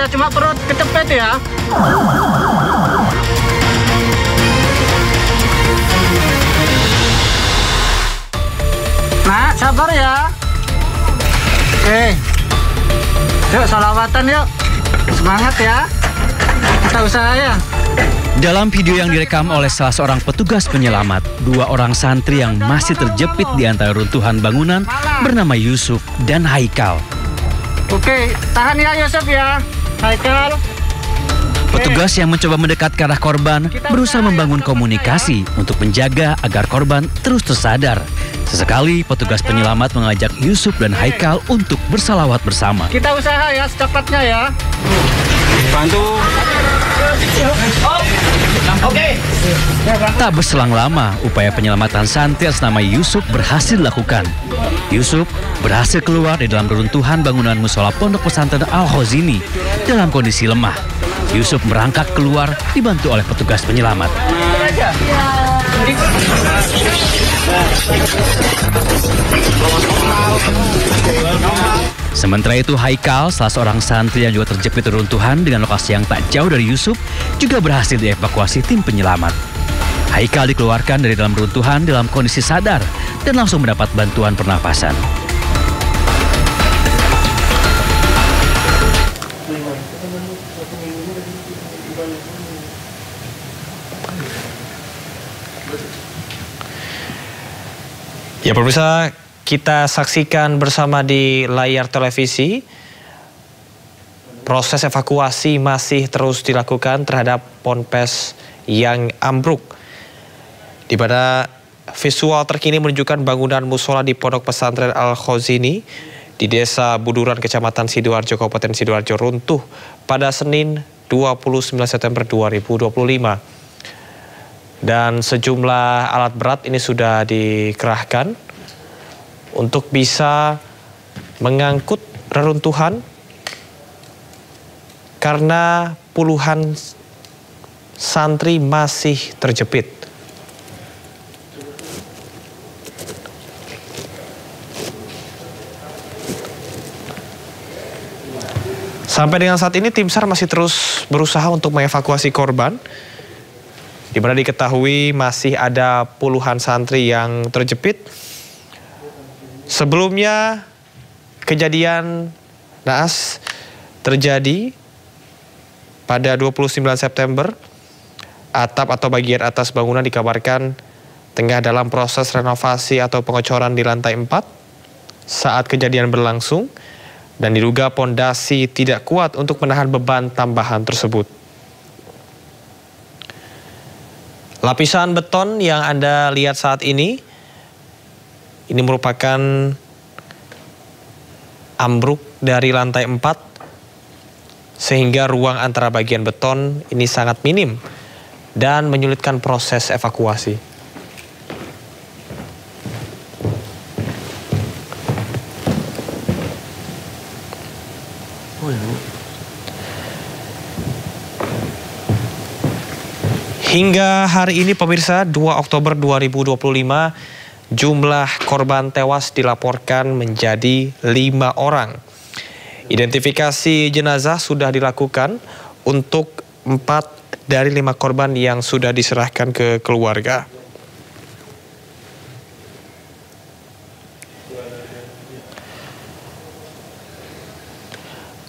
cuma perut kecepet ya. Nah, sabar ya. Oke. Yuk, salawatan yuk. Semangat ya. Kita usaha ya. Dalam video yang direkam oleh salah seorang petugas penyelamat, dua orang santri yang masih terjepit di antara runtuhan bangunan bernama Yusuf dan Haikal. Oke, tahan ya Yusuf ya. Haikal. Petugas yang mencoba mendekat ke arah korban berusaha membangun komunikasi untuk menjaga agar korban terus tersadar. Sesekali petugas penyelamat mengajak Yusuf dan Haikal untuk bersalawat bersama. Kita usaha ya secepatnya ya. Bantu. Oke. Tak berselang lama, upaya penyelamatan santri atas nama Yusuf berhasil dilakukan. Yusuf berhasil keluar dari dalam reruntuhan bangunan musola Pondok Pesantren Al-Khozini dalam kondisi lemah. Yusuf merangkak keluar dibantu oleh petugas penyelamat. Sementara itu Haikal, salah seorang santri yang juga terjepit reruntuhan dengan lokasi yang tak jauh dari Yusuf, juga berhasil dievakuasi tim penyelamat. Haikal dikeluarkan dari dalam reruntuhan dalam kondisi sadar dan langsung mendapat bantuan pernapasan. Ya pemirsa, kita saksikan bersama di layar televisi. Proses evakuasi masih terus dilakukan terhadap ponpes yang ambruk. Di mana visual terkini menunjukkan bangunan musola di Pondok Pesantren Al-Khozini di Desa Buduran, Kecamatan Sidoarjo, Kabupaten Sidoarjo runtuh pada Senin 29 September 2025. Dan sejumlah alat berat ini sudah dikerahkan untuk bisa mengangkut reruntuhan karena puluhan santri masih terjepit. Sampai dengan saat ini tim SAR masih terus berusaha untuk mengevakuasi korban, di mana diketahui masih ada puluhan santri yang terjepit. Sebelumnya kejadian naas terjadi pada 29 September. Atap atau bagian atas bangunan dikabarkan tengah dalam proses renovasi atau pengecoran di lantai 4 saat kejadian berlangsung, dan diduga pondasi tidak kuat untuk menahan beban tambahan tersebut. Lapisan beton yang Anda lihat saat ini merupakan ambruk dari lantai 4, sehingga ruang antara bagian beton ini sangat minim dan menyulitkan proses evakuasi. Hingga hari ini pemirsa, 2 Oktober 2025, jumlah korban tewas dilaporkan menjadi 5 orang. Identifikasi jenazah sudah dilakukan untuk 4 dari 5 korban yang sudah diserahkan ke keluarga.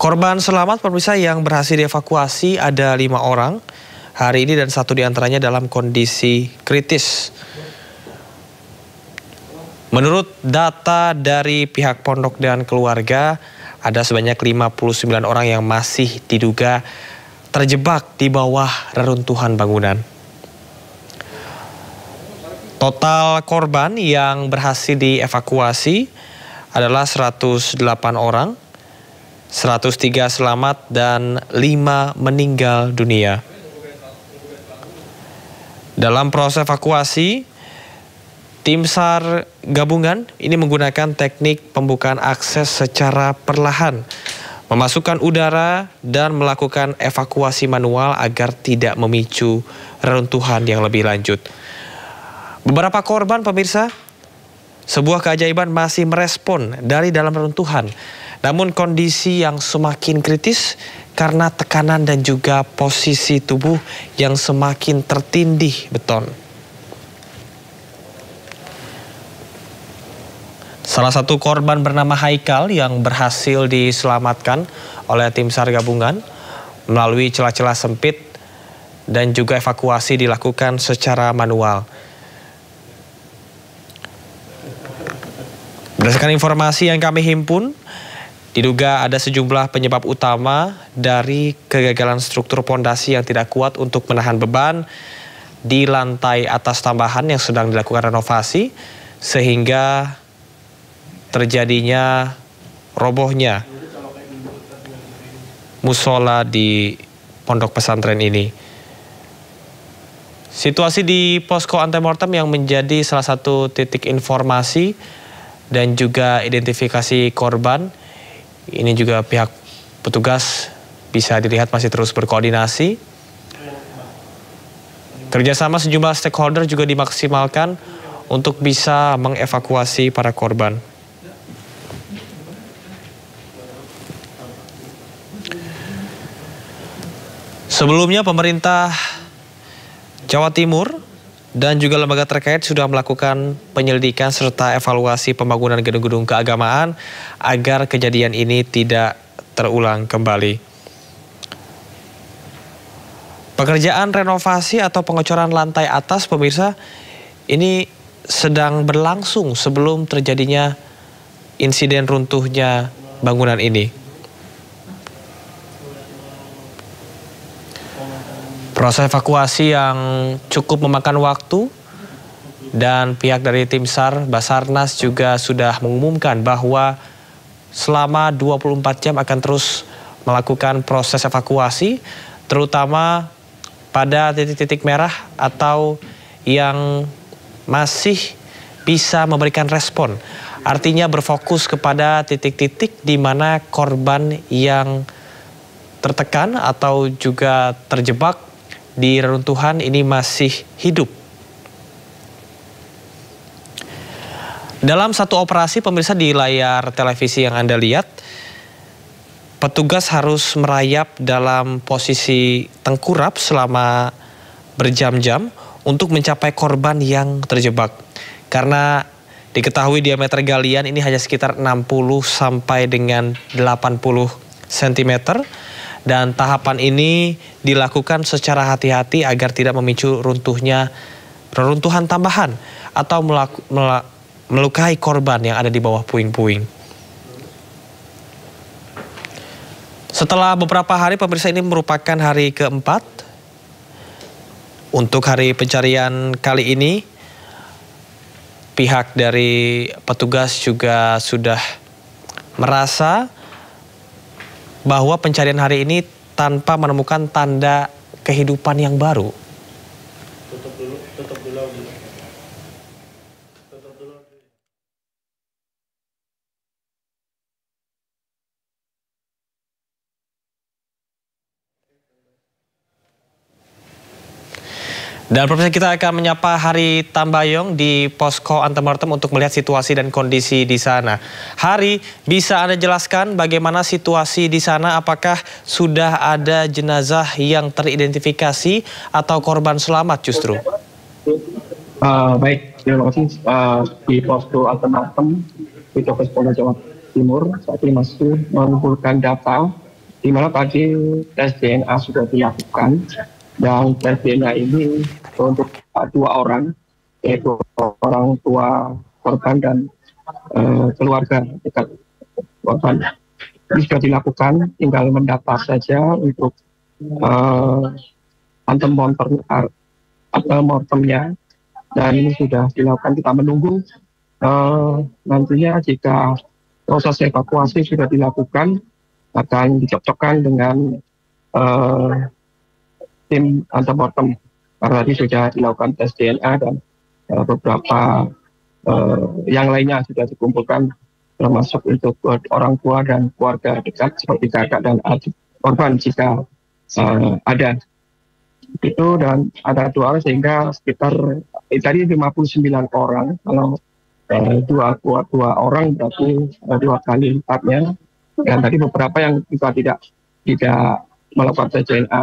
Korban selamat pemirsa yang berhasil dievakuasi ada 5 orang hari ini, dan 1 diantaranya dalam kondisi kritis. Menurut data dari pihak pondok dan keluarga, ada sebanyak 59 orang yang masih diduga terjebak di bawah reruntuhan bangunan. Total korban yang berhasil dievakuasi adalah 108 orang, 103 selamat dan 5 meninggal dunia. Dalam proses evakuasi, tim SAR gabungan ini menggunakan teknik pembukaan akses secara perlahan, memasukkan udara dan melakukan evakuasi manual agar tidak memicu reruntuhan yang lebih lanjut. Beberapa korban pemirsa, sebuah keajaiban masih merespon dari dalam reruntuhan Namun kondisi yang semakin kritis karena tekanan dan juga posisi tubuh yang semakin tertindih beton. Salah satu korban bernama Haikal yang berhasil diselamatkan oleh tim SAR gabungan melalui celah-celah sempit dan juga evakuasi dilakukan secara manual. Berdasarkan informasi yang kami himpun, diduga ada sejumlah penyebab utama dari kegagalan struktur pondasi yang tidak kuat untuk menahan beban di lantai atas tambahan yang sedang dilakukan renovasi, sehingga terjadinya robohnya musola di pondok pesantren ini. Situasi di posko antemortem yang menjadi salah satu titik informasi dan juga identifikasi korban, ini juga pihak petugas bisa dilihat masih terus berkoordinasi. Kerjasama sejumlah stakeholder juga dimaksimalkan untuk bisa mengevakuasi para korban. Sebelumnya pemerintah Jawa Timur dan juga lembaga terkait sudah melakukan penyelidikan serta evaluasi pembangunan gedung-gedung keagamaan agar kejadian ini tidak terulang kembali. Pekerjaan renovasi atau pengecoran lantai atas, pemirsa, ini sedang berlangsung sebelum terjadinya insiden runtuhnya bangunan ini. Proses evakuasi yang cukup memakan waktu dan pihak dari tim SAR Basarnas juga sudah mengumumkan bahwa selama 24 jam akan terus melakukan proses evakuasi, terutama pada titik-titik merah atau yang masih bisa memberikan respon. Artinya berfokus kepada titik-titik di mana korban yang tertekan atau juga terjebak di reruntuhan ini masih hidup. Dalam satu operasi, pemirsa, di layar televisi yang Anda lihat, petugas harus merayap dalam posisi tengkurap selama berjam-jam untuk mencapai korban yang terjebak. Karena diketahui diameter galian ini hanya sekitar 60 sampai dengan 80 cm. Dan tahapan ini dilakukan secara hati-hati agar tidak memicu reruntuhan tambahan atau melukai korban yang ada di bawah puing-puing. Setelah beberapa hari, pemirsa, ini merupakan hari keempat. Untuk hari pencarian kali ini, pihak dari petugas juga sudah merasa bahwa pencarian hari ini tanpa menemukan tanda kehidupan yang baru. Tutup dulu. Dan pemirsa, kita akan menyapa Hari Tambayong di posko antemortem untuk melihat situasi dan kondisi di sana. Hari, bisa Anda jelaskan bagaimana situasi di sana? Apakah sudah ada jenazah yang teridentifikasi atau korban selamat justru? Baik, terima kasih. Di posko antemortem di Polda Jawa Timur saat ini masih mengumpulkan data di mana tadi tes DNA sudah dilakukan. Dan tes DNA ini untuk 2 orang, yaitu orang tua korban dan keluarga dekat korban. Ini sudah dilakukan, tinggal mendata saja untuk antemortemnya. Dan ini sudah dilakukan, kita menunggu nantinya jika proses evakuasi sudah dilakukan, akan dicocokkan dengan tim antemortem, karena tadi sudah dilakukan tes DNA dan beberapa yang lainnya sudah dikumpulkan, termasuk untuk orang tua dan keluarga dekat seperti kakak dan adik korban jika ada. Itu dan ada 2 orang sehingga sekitar tadi 59 orang. Kalau dua orang berarti 2 kali lipatnya Dan tadi beberapa yang juga tidak melakukan tes DNA,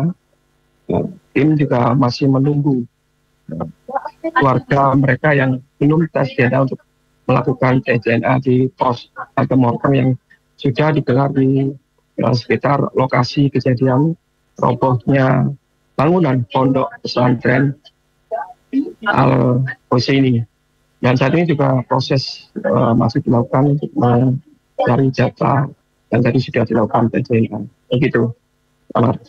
tim juga masih menunggu keluarga mereka yang belum tes DNA untuk melakukan tes DNA di pos antemortem yang sudah digelar di sekitar lokasi kejadian robohnya bangunan pondok pesantren Al-Husaini. Dan saat ini juga proses masih dilakukan untuk mencari data yang tadi sudah dilakukan tes DNA. Begitu, Amar.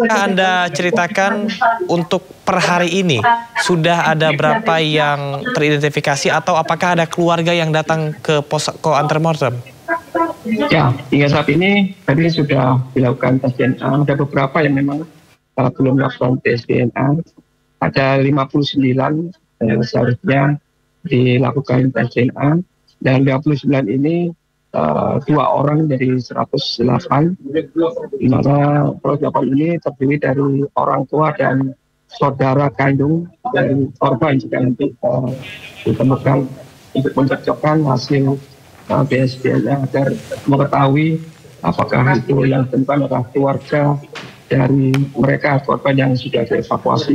Anda ceritakan untuk per hari ini sudah ada berapa yang teridentifikasi atau apakah ada keluarga yang datang ke posko antemortem? Ya, hingga saat ini tadi sudah dilakukan tes DNA. Ada beberapa yang memang belum melakukan tes DNA. Ada 59 yang seharusnya dilakukan tes DNA. Dan 59 ini 2 orang dari 108, di mana 108 ini terdiri dari orang tua dan saudara kandung dari korban jika nanti ditemukan untuk mencocokkan hasil BSD-nya agar mengetahui apakah itu yang ditemukan adalah keluarga dari mereka korban yang sudah dievakuasi.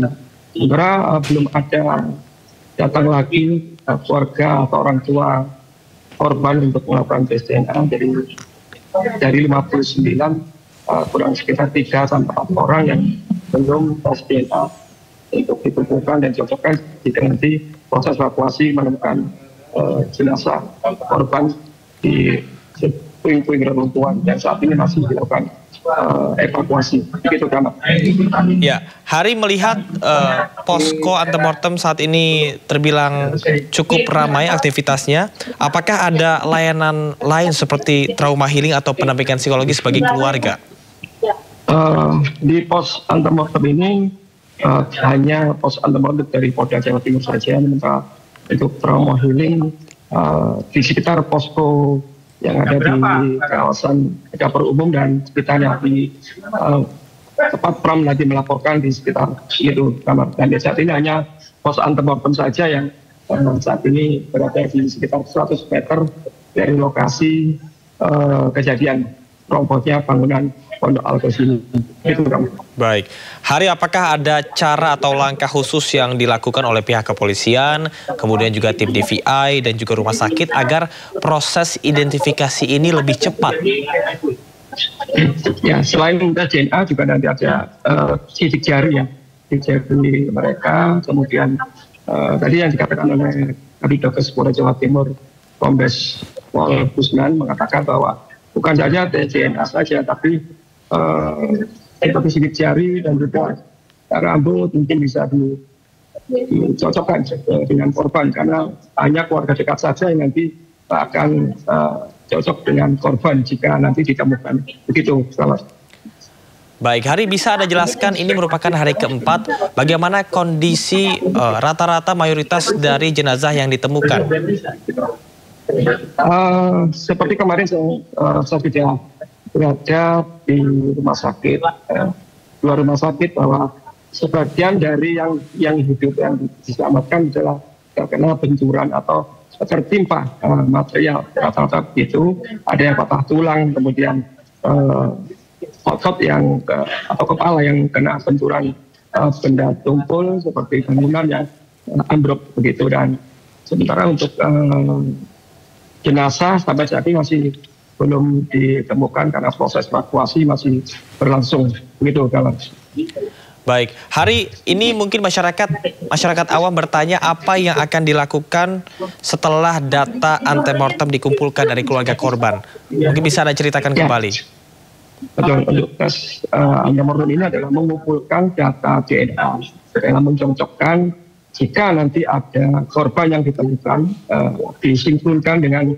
Sebenarnya belum ada datang lagi keluarga atau orang tua korban untuk melakukan tes DNA. Jadi dari 59 kurang sekitar 3-4 orang yang belum tes DNA untuk dikumpulkan dan cocokkan jika nanti proses evakuasi menemukan jenazah korban di puing-puing reruntuhan dan saat ini masih dilakukan evakuasi. Begitu kan? Ya, Hari melihat posko antemortem saat ini terbilang cukup ramai aktivitasnya. Apakah ada layanan lain seperti trauma healing atau pendampingan psikologis bagi keluarga? Di pos antemortem ini hanya pos antemortem dari Polda Jawa Timur saja, sementara untuk trauma healing di sekitar posko yang ada di kawasan dapur umum dan sekitarnya di tempat Pram nanti melaporkan di sekitar itu kamar. Dan saat ini hanya pos antemortem saja yang saat ini berada di sekitar 100 meter dari lokasi kejadian robohnya bangunan Pondok Al-Husaini. Itu kan. Baik, Hari, apakah ada cara atau langkah khusus yang dilakukan oleh pihak kepolisian, kemudian juga tim DVI dan juga rumah sakit agar proses identifikasi ini lebih cepat? Ya, selain tes DNA juga nanti ada sidik jari ya, sidik jari mereka. Kemudian tadi yang dikatakan oleh Kabidokes Polda Jawa Timur, Kombes Pol Busnan mengatakan bahwa bukan saja tes DNA saja, tapi seperti sidik jari dan juga rambut mungkin bisa dicocokkan dengan korban karena hanya keluarga dekat saja yang nanti akan cocok dengan korban jika nanti ditemukan. Begitu, selamat. Baik, Hari, bisa Anda jelaskan ini merupakan hari keempat, bagaimana kondisi rata-rata mayoritas dari jenazah yang ditemukan? Seperti kemarin saya sudah berada di rumah sakit, luar rumah sakit, bahwa sebagian dari yang hidup yang diselamatkan adalah terkena benturan atau tertimpa material rata-rata itu, ada yang patah tulang, kemudian otot yang atau kepala yang kena benturan benda tumpul seperti bangunan yang ambruk begitu. Dan sementara untuk jenazah sampai saat ini masih belum ditemukan karena proses evakuasi masih berlangsung begitu, kawan. Baik, Hari, ini mungkin masyarakat awam bertanya apa yang akan dilakukan setelah data antemortem dikumpulkan dari keluarga korban. Mungkin bisa Anda ceritakan kembali. Betul, untuk tes antemortem ini adalah mengumpulkan data DNA dalam mencocokkan jika nanti ada korban yang ditemukan disinkronkan dengan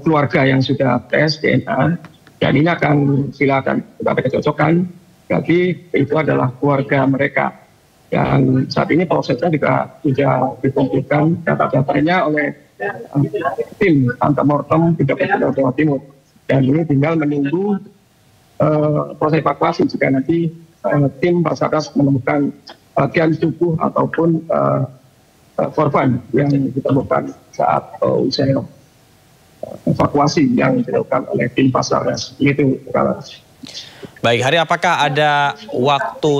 keluarga yang sudah tes DNA, dan ini akan silakan kita cocokkan. Jadi itu adalah keluarga mereka. Dan saat ini prosesnya juga sudah dikumpulkan data-datanya oleh tim antemortem di Polda Jawa Timur. Dan ini tinggal menunggu proses evakuasi jika nanti tim Basarnas menemukan bagian tubuh ataupun korban yang ditemukan saat usaha evakuasi yang dilakukan oleh tim Basarnas. Gitu. Baik, Hari, apakah ada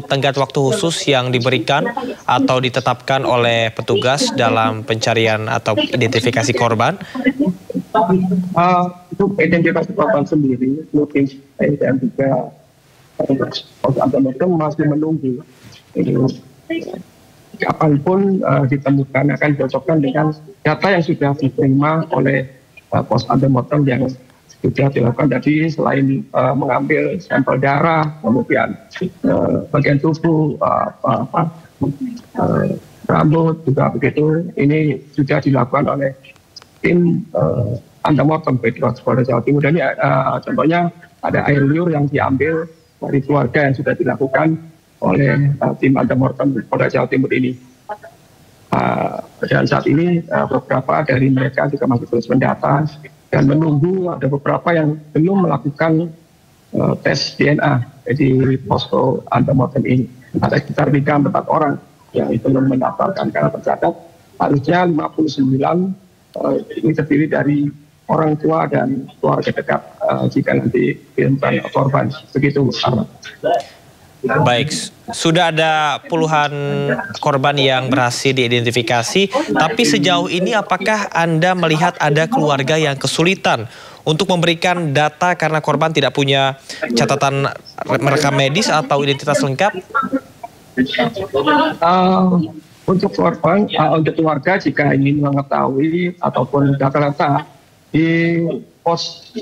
tenggat waktu khusus yang diberikan atau ditetapkan oleh petugas dalam pencarian atau identifikasi korban? Untuk identifikasi korban sendiri, mungkin dan juga masih menunggu. Kapanpun ditemukan akan dicocokkan dengan data yang sudah diterima oleh pos antemortem yang sudah dilakukan tadi. Selain mengambil sampel darah, kemudian bagian tubuh, rambut juga begitu, ini sudah dilakukan oleh tim antemortem Polda Jawa Timur. Dan contohnya ada air liur yang diambil dari keluarga yang sudah dilakukan oleh tim antemortem Polda Jawa Timur ini. Dan saat ini beberapa dari mereka juga masih terus mendata dan menunggu. Ada beberapa yang belum melakukan tes DNA di posko antemortem ini. Ada sekitar 3-4 orang yang belum mendaftarkan karena tercatat harusnya 59 ini terdiri dari orang tua dan keluarga dekat jika nanti ditemukan korban. Begitu. Baik, sudah ada puluhan korban yang berhasil diidentifikasi, tapi sejauh ini apakah Anda melihat ada keluarga yang kesulitan untuk memberikan data karena korban tidak punya catatan rekam medis atau identitas lengkap? Untuk korban, untuk keluarga jika ingin mengetahui ataupun data-data di pos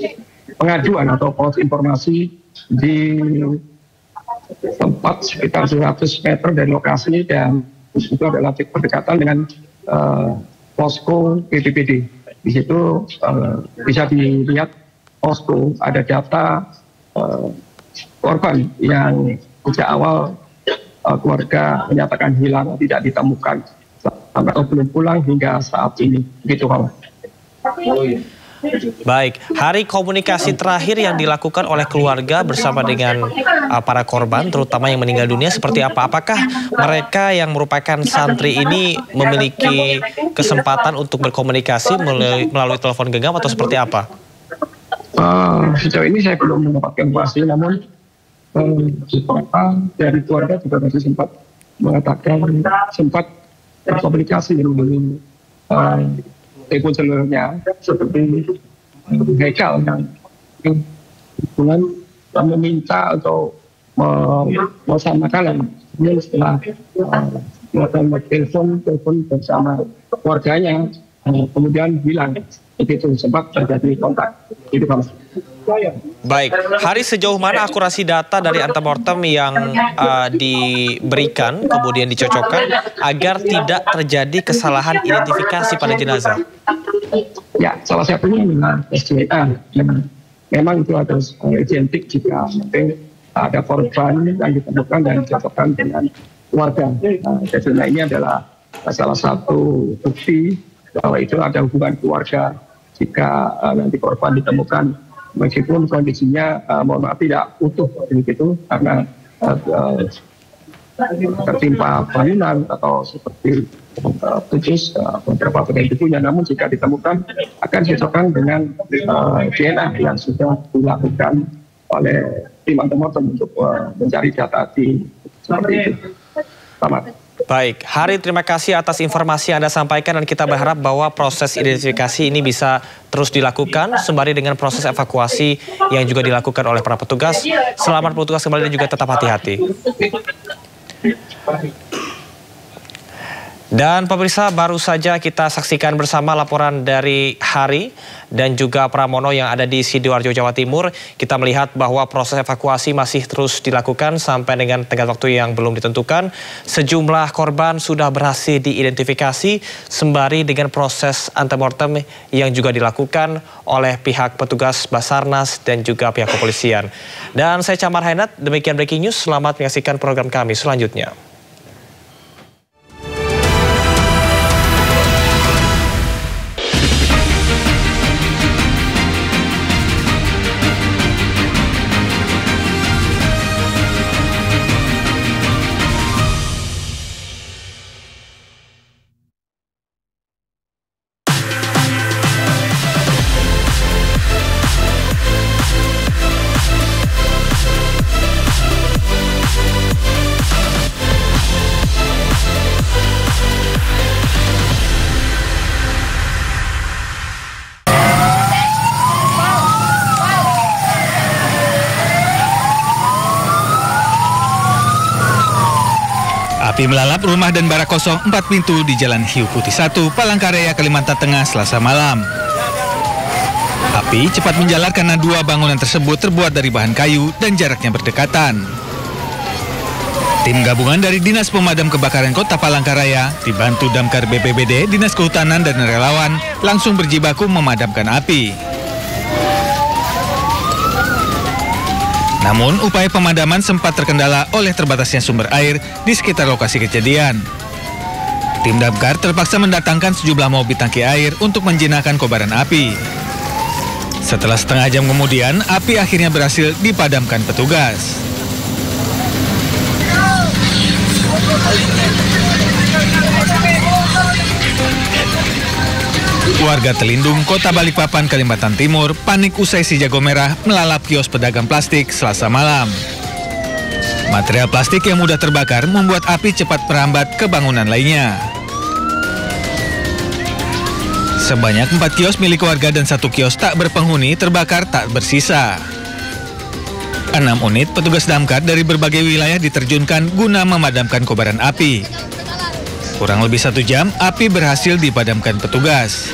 pengaduan atau pos informasi di tempat sekitar 200 meter dari lokasi dan itu adalah berdekatan dengan posko BPBD. Di situ bisa dilihat posko ada data korban yang sejak awal keluarga menyatakan hilang, tidak ditemukan sampai belum pulang hingga saat ini. Begitu, Pak. Baik, Hari, komunikasi terakhir yang dilakukan oleh keluarga bersama dengan para korban, terutama yang meninggal dunia, seperti apa? Apakah mereka yang merupakan santri ini memiliki kesempatan untuk berkomunikasi melalui telepon genggam atau seperti apa? Sejauh ini saya belum mendapatkan informasi, namun dari keluarga juga masih sempat mengatakan sempat berkomunikasi melalui telepon selulernya seperti Haikal yang meminta atau mensamakan setelah melakukan telepon bersama keluarganya kemudian hilang. Begitu sempat terjadi kontak. Itu Pak. Baik, Hari, sejauh mana akurasi data dari antemortem yang diberikan kemudian dicocokkan agar tidak terjadi kesalahan identifikasi pada jenazah? Ya, salah satunya dengan tes DNA. Memang itu ada identik jika ada korban yang ditemukan dan dicocokkan dengan keluarga. Tes DNA ini adalah salah satu bukti bahwa itu ada hubungan keluarga jika nanti korban ditemukan meskipun kondisinya mohon maaf tidak utuh begitu karena tertimpa bangunan atau seperti putus beberapa bagian tubuhnya, namun jika ditemukan akan dicocokkan dengan DNA yang sudah dilakukan oleh tim antemortem untuk mencari data seperti itu. Selamat. Baik, Hari, terima kasih atas informasi yang Anda sampaikan dan kita berharap bahwa proses identifikasi ini bisa terus dilakukan sembari dengan proses evakuasi yang juga dilakukan oleh para petugas. Selamat bertugas kembali dan juga tetap hati-hati. Dan pemirsa, baru saja kita saksikan bersama laporan dari Hari dan juga Pramono yang ada di Sidoarjo, Jawa Timur. Kita melihat bahwa proses evakuasi masih terus dilakukan sampai dengan tenggat waktu yang belum ditentukan. Sejumlah korban sudah berhasil diidentifikasi sembari dengan proses antemortem yang juga dilakukan oleh pihak petugas Basarnas dan juga pihak kepolisian. Dan saya Camar Hainat, demikian breaking news. Selamat menyaksikan program kami selanjutnya. Api melalap rumah dan barak kosong 4 pintu di Jalan Hiu Putih 1, Palangkaraya, Kalimantan Tengah, Selasa malam. Api cepat menjalar karena 2 bangunan tersebut terbuat dari bahan kayu dan jaraknya berdekatan. Tim gabungan dari Dinas Pemadam Kebakaran Kota Palangkaraya dibantu Damkar BPBD, Dinas Kehutanan dan relawan langsung berjibaku memadamkan api. Namun, upaya pemadaman sempat terkendala oleh terbatasnya sumber air di sekitar lokasi kejadian. Tim damkar terpaksa mendatangkan sejumlah mobil tangki air untuk menjinakkan kobaran api. Setelah setengah jam kemudian, api akhirnya berhasil dipadamkan petugas. Warga Telindung, Kota Balikpapan, Kalimantan Timur, panik usai si jago merah melalap kios pedagang plastik Selasa malam. Material plastik yang mudah terbakar membuat api cepat merambat ke bangunan lainnya. Sebanyak 4 kios milik warga dan 1 kios tak berpenghuni terbakar tak bersisa. 6 unit petugas damkar dari berbagai wilayah diterjunkan guna memadamkan kobaran api. Kurang lebih 1 jam, api berhasil dipadamkan petugas.